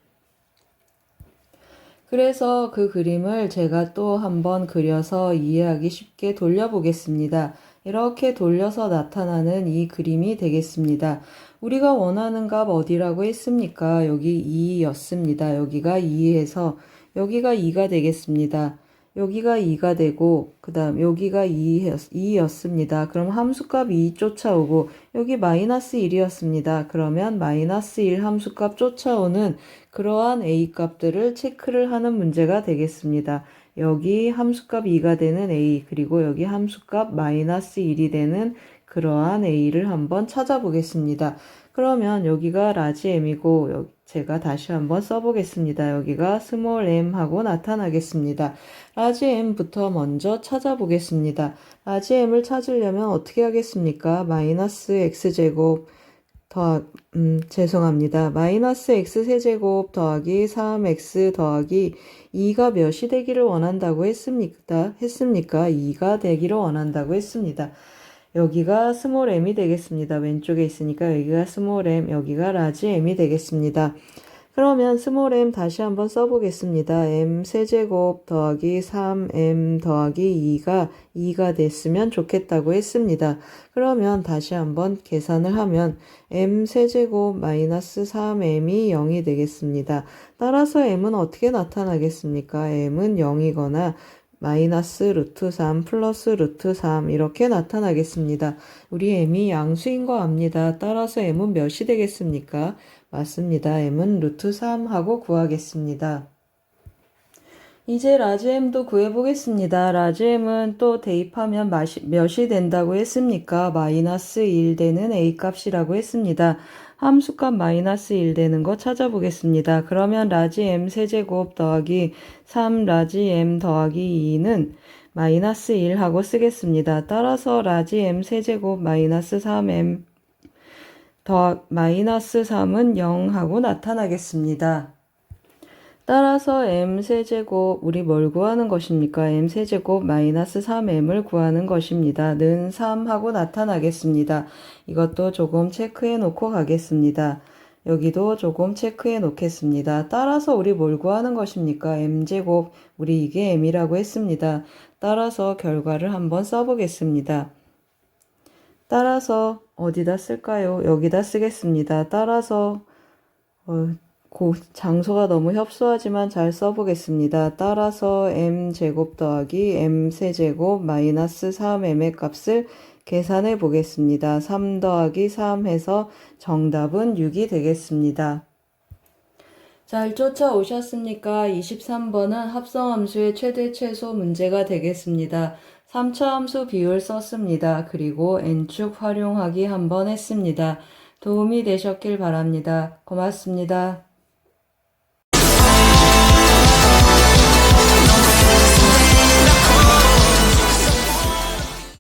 그래서 그 그림을 제가 또 한번 그려서 이해하기 쉽게 돌려보겠습니다. 이렇게 돌려서 나타나는 이 그림이 되겠습니다. 우리가 원하는 값 어디라고 했습니까? 여기 2였습니다. 여기가 2에서 여기가 2가 되겠습니다. 여기가 2가 되고 그 다음 여기가 2였습니다. 그럼 함수값 2 쫓아오고 여기 마이너스 1이었습니다. 그러면 마이너스 1 함수값 쫓아오는 그러한 A 값들을 체크를 하는 문제가 되겠습니다. 여기 함수값 2가 되는 A 그리고 여기 함수값 마이너스 1이 되는 그러한 A를 한번 찾아보겠습니다. 그러면 여기가 라지 M이고 제가 다시 한번 써보겠습니다. 여기가 스몰 m 하고 나타나겠습니다. 라지 M부터 먼저 찾아보겠습니다. 라지 M을 찾으려면 어떻게 하겠습니까? 마이너스 X제곱 죄송합니다. 마이너스 X 세제곱 더하기 3X 더하기 2가 몇이 되기를 원한다고 했습니까? 2가 되기를 원한다고 했습니다. 여기가 스몰 m이 되겠습니다. 왼쪽에 있으니까 여기가 스몰 m, 여기가 라지 m이 되겠습니다. 그러면 스몰 m 다시 한번 써보겠습니다. m 세제곱 더하기 3m 더하기 2가 됐으면 좋겠다고 했습니다. 그러면 다시 한번 계산을 하면 m 세제곱 마이너스 3m이 0이 되겠습니다. 따라서 m은 어떻게 나타나겠습니까? m은 0이거나 마이너스 루트 3 플러스 루트 3 이렇게 나타나겠습니다. 우리 m이 양수인 거 압니다. 따라서 m은 몇이 되겠습니까? 맞습니다. m은 루트 3 하고 구하겠습니다. 이제 라지 m도 구해보겠습니다. 라지 m은 또 대입하면 몇이 된다고 했습니까? 마이너스 1 되는 a 값이라고 했습니다. 함수값 마이너스 1 되는 거 찾아보겠습니다. 그러면 라지 m 세제곱 더하기 3 라지 m 더하기 2는 마이너스 1 하고 쓰겠습니다. 따라서 라지 m 세제곱 마이너스 3m 마이너스 3은 0 하고 나타나겠습니다. 따라서 m세제곱 우리 뭘 구하는 것입니까? m세제곱 마이너스 3m을 구하는 것입니다. 는 3 하고 나타나겠습니다. 이것도 조금 체크해 놓고 가겠습니다. 여기도 조금 체크해 놓겠습니다. 따라서 우리 뭘 구하는 것입니까? m제곱 우리 이게 m이라고 했습니다. 따라서 결과를 한번 써보겠습니다. 따라서 어디다 쓸까요? 여기다 쓰겠습니다. 따라서 장소가 너무 협소하지만 잘 써보겠습니다. 따라서 m제곱 더하기 m세제곱 마이너스 3m의 값을 계산해 보겠습니다. 3 더하기 3 해서 정답은 6이 되겠습니다. 잘 쫓아오셨습니까? 23번은 합성함수의 최대 최소 문제가 되겠습니다. 3차 함수 비율 썼습니다. 그리고 n축 활용하기 한번 했습니다. 도움이 되셨길 바랍니다. 고맙습니다.